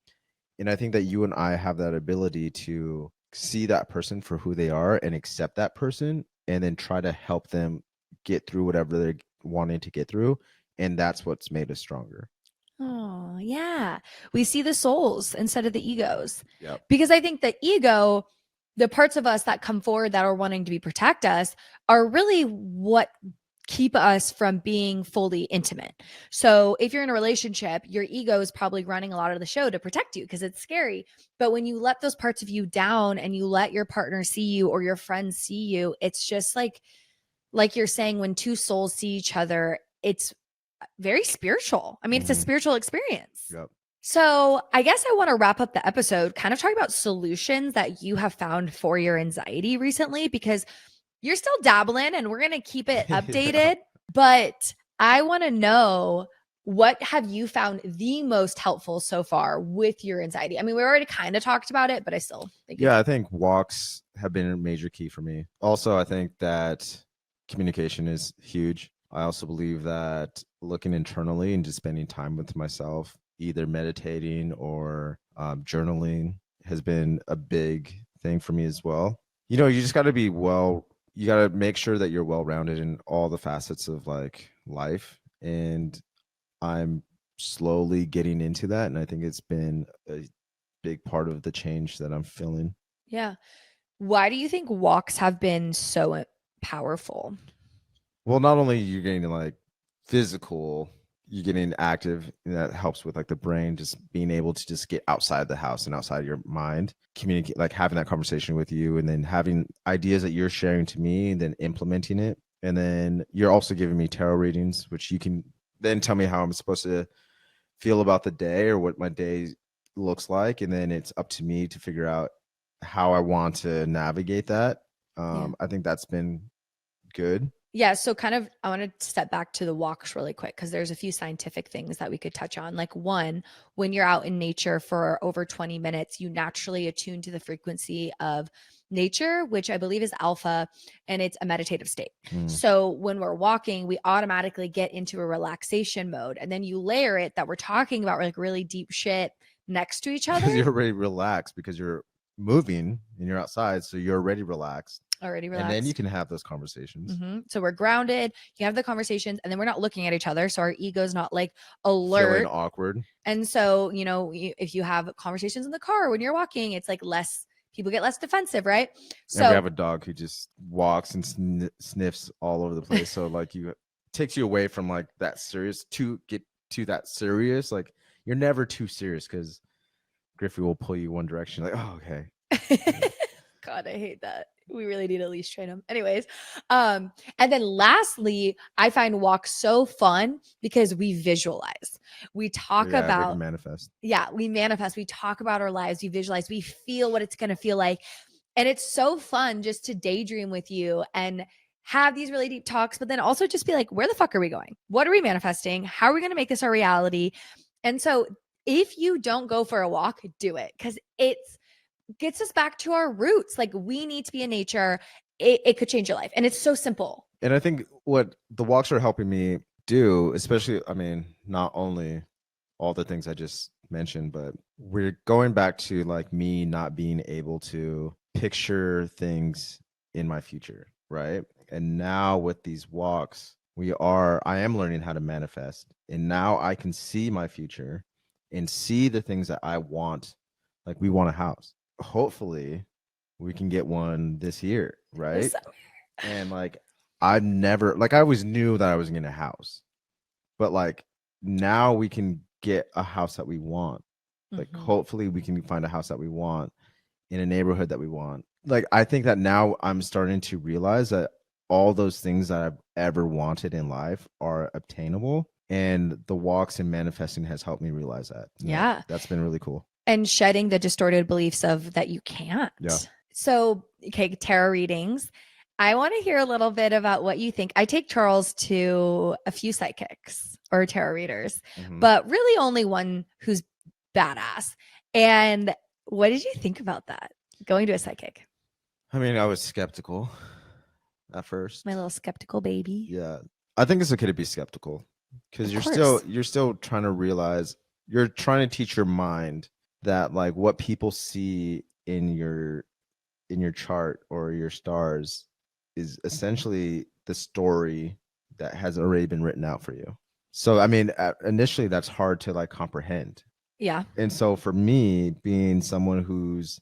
And I think that you and I have that ability to see that person for who they are and accept that person and then try to help them get through whatever they're wanting to get through. And that's what's made us stronger. Oh, yeah. We see the souls instead of the egos. Yep. Because I think the ego, the parts of us that come forward that are wanting to protect us, are really what keep us from being fully intimate. So if you're in a relationship, your ego is probably running a lot of the show to protect you because it's scary. But when you let those parts of you down and you let your partner see you or your friends see you, it's just like you're saying, when two souls see each other, it's very spiritual. I mean, it's a spiritual experience. Yep. So I guess I want to wrap up the episode kind of talking about solutions that you have found for your anxiety recently, because you're still dabbling and we're going to keep it updated. Yeah. But I want to know, what have you found the most helpful so far with your anxiety? I mean, we already kind of talked about it, but I still think I think walks have been a major key for me. Also, I think that communication is huge. I also believe that looking internally and just spending time with myself, either meditating or journaling, has been a big thing for me as well. You know, you just got to be you got to make sure that you're well-rounded in all the facets of like life. And I'm slowly getting into that. And I think it's been a big part of the change that I'm feeling. Yeah. Why do you think walks have been so powerful? Well, not only you're getting like physical, you're getting active, and that helps with like the brain, just being able to just get outside the house and outside your mind, communicate, like having that conversation with you, and then having ideas that you're sharing to me and then implementing it. And then you're also giving me tarot readings, which you can then tell me how I'm supposed to feel about the day or what my day looks like. And then it's up to me to figure out how I want to navigate that. I think that's been good. Yeah. So kind of, I want to step back to the walks really quick, because there's a few scientific things that we could touch on. Like one, when you're out in nature for over 20 minutes, you naturally attune to the frequency of nature, which I believe is alpha, and it's a meditative state. So when we're walking, we automatically get into a relaxation mode. And then you layer it that we're talking about like really deep shit next to each other. Because you're already relaxed because you're moving and you're outside. So you're already relaxed. And then you can have those conversations. So we're grounded, you have the conversations, and then we're not looking at each other, so our ego's not like alert, feeling awkward. And so, you know, if you have conversations in the car when you're walking, it's like people get less defensive, right? So and we have a dog who just walks and sniffs all over the place. So like takes you away from like that serious to get to that serious. Like you're never too serious because Griffey will pull you one direction. Like, oh, okay. God, I hate that. We really need to at least train them. Anyways, and then lastly, I find walks so fun because we visualize. We talk about manifest. Yeah, we manifest. We talk about our lives. We visualize. We feel what it's going to feel like. And it's so fun just to daydream with you and have these really deep talks, but then also just be like, where the fuck are we going? What are we manifesting? How are we going to make this our reality? And so if you don't go for a walk, do it, because it gets us back to our roots. Like, we need to be in nature. It could change your life. And it's so simple. And I think what the walks are helping me do, especially, I mean, not only all the things I just mentioned, but we're going back to like me not being able to picture things in my future, right? And now with these walks, I am learning how to manifest. And now I can see my future and see the things that I want. Like, we want a house. Hopefully, we can get one this year, right? And like, I always knew that I was getting a house, but like, now we can get a house that we want. Like, hopefully we can find a house that we want in a neighborhood that we want. Like, I think that now I'm starting to realize that all those things that I've ever wanted in life are obtainable, and the walks and manifesting has helped me realize that. Yeah. That's been really cool. And shedding the distorted beliefs of that you can't. Yeah. So, okay, tarot readings. I want to hear a little bit about what you think. I take Charles to a few psychics or tarot readers, but really only one who's badass. And what did you think about that? Going to a psychic? I mean, I was skeptical at first. My little skeptical baby. Yeah. I think it's okay to be skeptical, because you're still trying to realize, you're trying to teach your mind that like what people see in your chart or your stars is essentially the story that has already been written out for you. So I mean, initially that's hard to like comprehend. Yeah. And so for me, being someone who's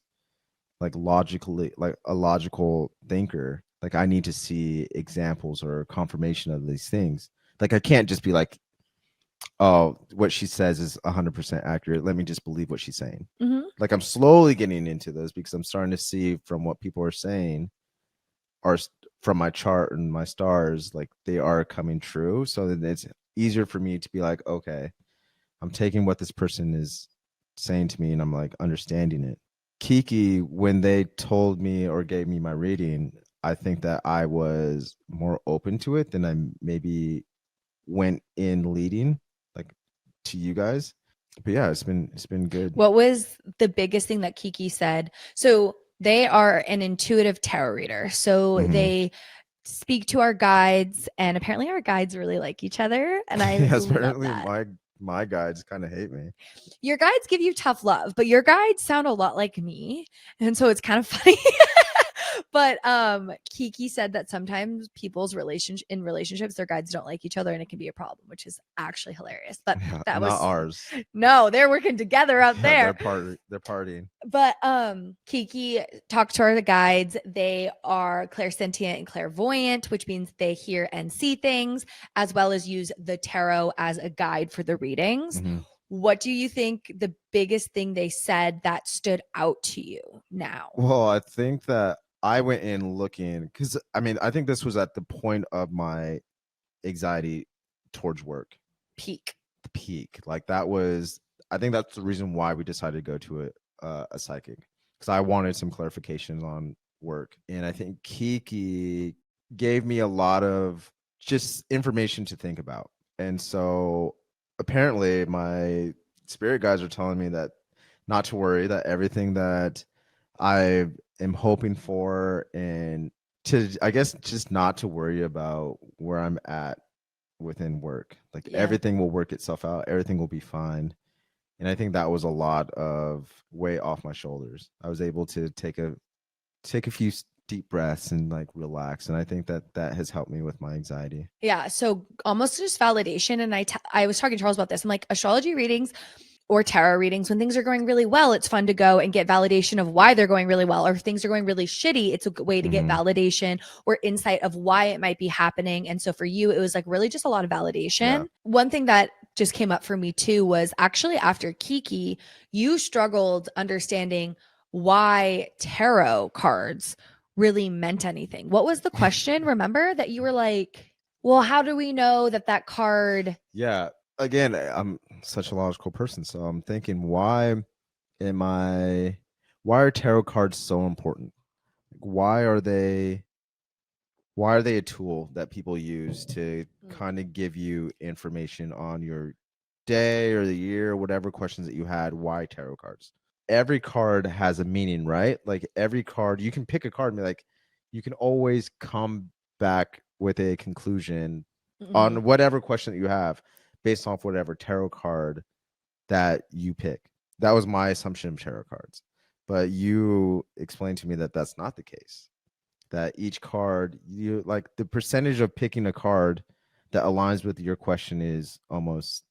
like logically, like a logical thinker, like I need to see examples or confirmation of these things. Like, I can't just be like, oh, what she says is 100% accurate, let me just believe what she's saying. Like, I'm slowly getting into those, because I'm starting to see from what people are saying, are from my chart and my stars, like they are coming true. So then it's easier for me to be like, okay, I'm taking what this person is saying to me and I'm like understanding it. Kiki, when they told me or gave me my reading, I think that I was more open to it than I maybe went in leading, like, to you guys. But yeah, it's been good. What was the biggest thing that Kiki said? So they are an intuitive tarot reader. So they speak to our guides, and apparently our guides really like each other. And I yes, love apparently that. my guides kind of hate me. Your guides give you tough love, but your guides sound a lot like me. And so it's kind of funny. But Kiki said that sometimes people's relationships, their guides don't like each other, and it can be a problem, which is actually hilarious. But Yeah, that not was ours. no, they're working together out there. They're partying. But Kiki talked to our guides. They are clairsentient and clairvoyant, which means they hear and see things, as well as use the tarot as a guide for the readings. What do you think the biggest thing they said that stood out to you now? Well, I think that I went in looking, because I mean, I think this was at the point of my anxiety towards work. Peak. The peak. Like, that was, I think that's the reason why we decided to go to a psychic, because I wanted some clarifications on work. And I think Kiki gave me a lot of just information to think about. And so apparently my spirit guides are telling me that not to worry, that everything that I am hoping for, and to, I guess, just not to worry about where I'm at within work. Like, everything will work itself out. Everything will be fine. And I think that was a lot of weight off my shoulders. I was able to take a few deep breaths and like relax. And I think that that has helped me with my anxiety. Yeah. So almost just validation. And I was talking to Charles about this. I'm like, astrology readings or tarot readings, when things are going really well, it's fun to go and get validation of why they're going really well. Or if things are going really shitty, it's a good way to get validation or insight of why it might be happening. And so for you, it was like really just a lot of validation. Yeah. One thing that just came up for me too was actually after Kiki, you struggled understanding why tarot cards really meant anything. What was the question? Remember that you were like, well, how do we know that that card? Yeah. Again, I'm such a logical person, so I'm thinking, why are tarot cards so important? Why are they a tool that people use to kind of give you information on your day or the year, whatever questions that you had, why tarot cards? Every card has a meaning, right? Like every card, you can pick a card and be like, you can always come back with a conclusion on whatever question that you have based off whatever tarot card that you pick. That was my assumption of tarot cards. But you explained to me that that's not the case. That each card, you like the percentage of picking a card that aligns with your question is almost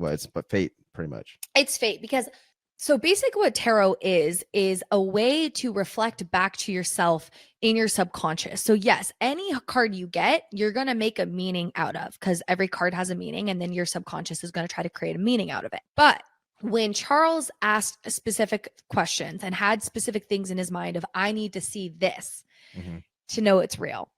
it's but fate pretty much. It's fate because so basically what tarot is a way to reflect back to yourself in your subconscious. So yes, any card you get, you're going to make a meaning out of because every card has a meaning and then your subconscious is going to try to create a meaning out of it. But when Charles asked specific questions and had specific things in his mind of I need to see this to know it's real.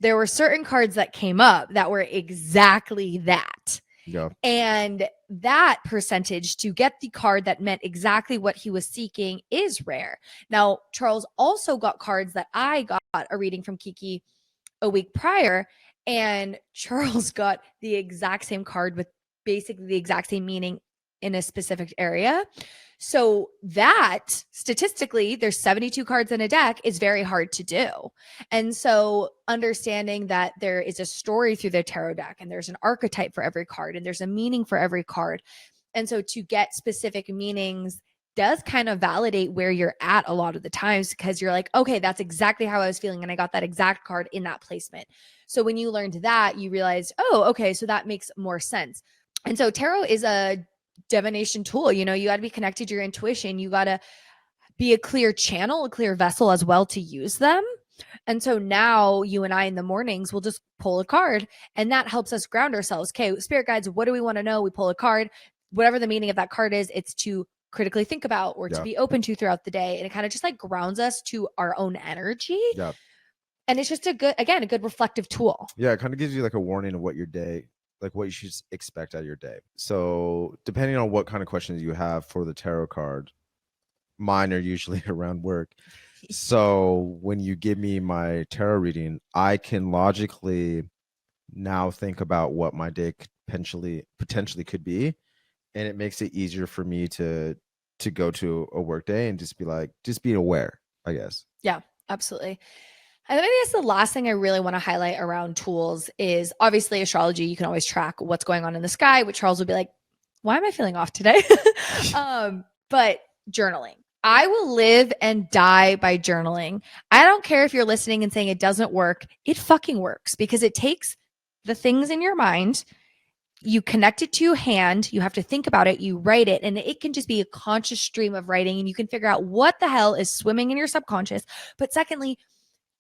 There were certain cards that came up that were exactly that. Yeah. And that percentage to get the card that meant exactly what he was seeking is rare. Now, Charles also got cards that I got a reading from Kiki a week prior, and Charles got the exact same card with basically the exact same meaning in a specific area. So that statistically, there's 72 cards in a deck is very hard to do. And so understanding that there is a story through the tarot deck and there's an archetype for every card and there's a meaning for every card. And so to get specific meanings does kind of validate where you're at a lot of the times because you're like, okay, that's exactly how I was feeling. And I got that exact card in that placement. So when you learned that, you realized, oh, okay, so that makes more sense. And so tarot is a divination tool. You know, you got to be connected to your intuition. You got to be a clear channel, a clear vessel as well to use them. And so now you and I in the mornings will just pull a card and that helps us ground ourselves. Okay, spirit guides, what do we want to know? We pull a card, whatever the meaning of that card is, it's to critically think about or to be open to throughout the day. And it kind of just like grounds us to our own energy. Yeah. And it's just a good reflective tool. Yeah. It kind of gives you like a warning of what your day, like what you should expect out of your day. So depending on what kind of questions you have for the tarot card, mine are usually around work. So when you give me my tarot reading, I can logically now think about what my day potentially could be. And it makes it easier for me to go to a work day and just be aware, I guess. Yeah, absolutely. And maybe that's the last thing I really want to highlight around tools is obviously astrology. You can always track what's going on in the sky, which Charles would be like, why am I feeling off today? But journaling. I will live and die by journaling. I don't care if you're listening and saying it doesn't work. It fucking works because it takes the things in your mind, you connect it to your hand, you have to think about it, you write it, and it can just be a conscious stream of writing and you can figure out what the hell is swimming in your subconscious. But secondly,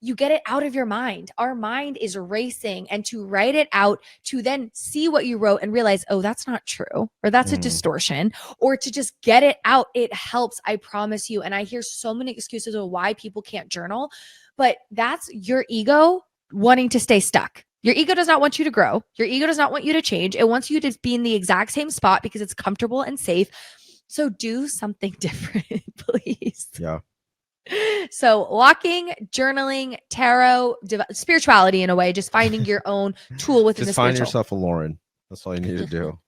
you get it out of your mind. Our mind is racing, and to write it out, to then see what you wrote and realize, oh, that's not true, or that's a distortion, or to just get it out, it helps. I promise you. And I hear so many excuses of why people can't journal, but that's your ego wanting to stay stuck. Your ego does not want you to grow. Your ego does not want you to change. It wants you to be in the exact same spot because it's comfortable and safe. So do something different, please. Yeah. So walking, journaling, tarot, spirituality in a way, just finding your own tool within the spiritual. Just find yourself a Lauren. That's all you need to do.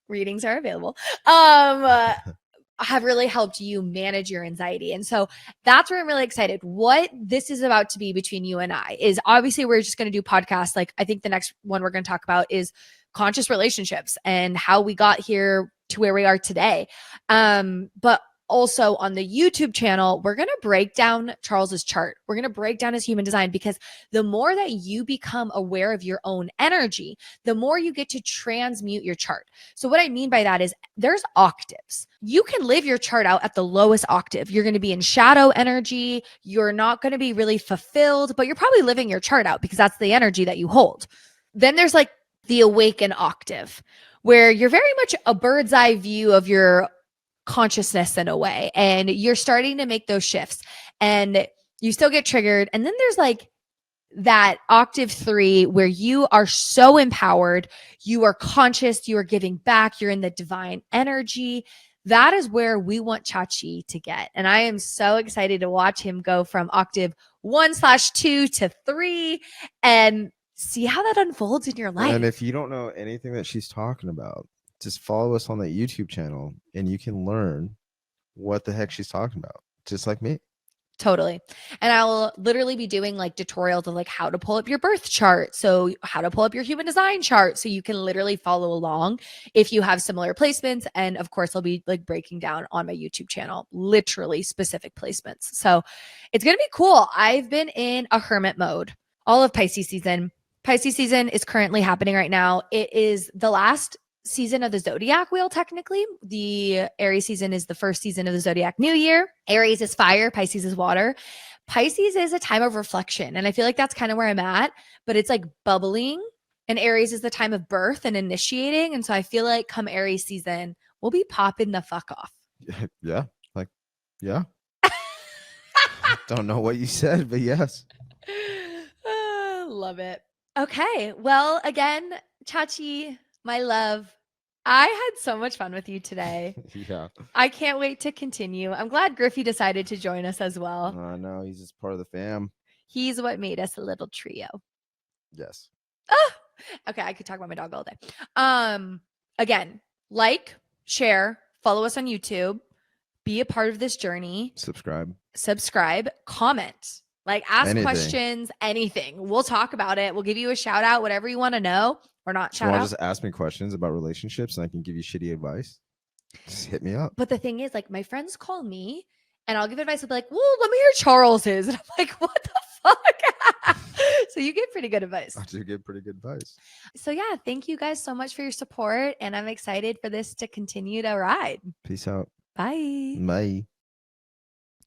Readings are available. Have really helped you manage your anxiety. And so that's where I'm really excited. What this is about to be between you and I is obviously we're just going to do podcasts. Like I think the next one we're going to talk about is conscious relationships and how we got here to where we are today. But also on the YouTube channel, we're going to break down Charles's chart. We're going to break down his human design because the more that you become aware of your own energy, the more you get to transmute your chart. So what I mean by that is there's octaves. You can live your chart out at the lowest octave. You're going to be in shadow energy. You're not going to be really fulfilled, but you're probably living your chart out because that's the energy that you hold. Then there's like the awaken octave where you're very much a bird's eye view of your consciousness in a way, and you're starting to make those shifts and you still get triggered. And then there's like that octave 3 where you are so empowered, you are conscious, you are giving back, you're in the divine energy. That is where we want Chachi to get. And I am so excited to watch him go from octave 1/2 to 3 and see how that unfolds in your life. And if you don't know anything that she's talking about, just follow us on that YouTube channel and you can learn what the heck she's talking about, just like me. Totally. And I will literally be doing like tutorials of like how to pull up your birth chart. So, how to pull up your human design chart. So, you can literally follow along if you have similar placements. And of course, I'll be like breaking down on my YouTube channel, literally specific placements. So, it's going to be cool. I've been in a hermit mode all of Pisces season. Pisces season is currently happening right now. It is the last season of the zodiac wheel. Technically, the Aries season is the first season of the zodiac new year. Aries is fire, Pisces is water. Pisces is a time of reflection, and I feel like that's kind of where I'm at, but it's like bubbling, and Aries is the time of birth and initiating, and so I feel like come Aries season we'll be popping the fuck off. Yeah, like, yeah. Don't know what you said, but yes. Love it. Okay, well, again, Chachi, my love, I had so much fun with you today. Yeah. I can't wait to continue. I'm glad Griffey decided to join us as well. No, he's just part of the fam. He's what made us a little trio. Yes. Okay, I could talk about my dog all day. Again, like, share, follow us on YouTube, be a part of this journey, subscribe, comment, like ask Anything. questions, anything. We'll talk about it. We'll give you a shout out, whatever you want to know. Or not If you shout want out. to just ask me questions about relationships and I can give you shitty advice, just hit me up. But the thing is, like, my friends call me and I'll give advice. I'll be like, well, let me hear Charles's. And I'm like, what the fuck? So you get pretty good advice. I do get pretty good advice. So yeah, thank you guys so much for your support. And I'm excited for this to continue to ride. Peace out. Bye. Bye.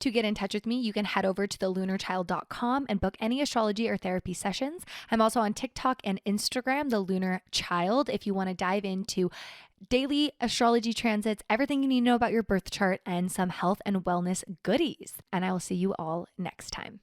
To get in touch with me, you can head over to thelunarchild.com and book any astrology or therapy sessions. I'm also on TikTok and Instagram, The Lunar Child, if you want to dive into daily astrology transits, everything you need to know about your birth chart, and some health and wellness goodies. And I will see you all next time.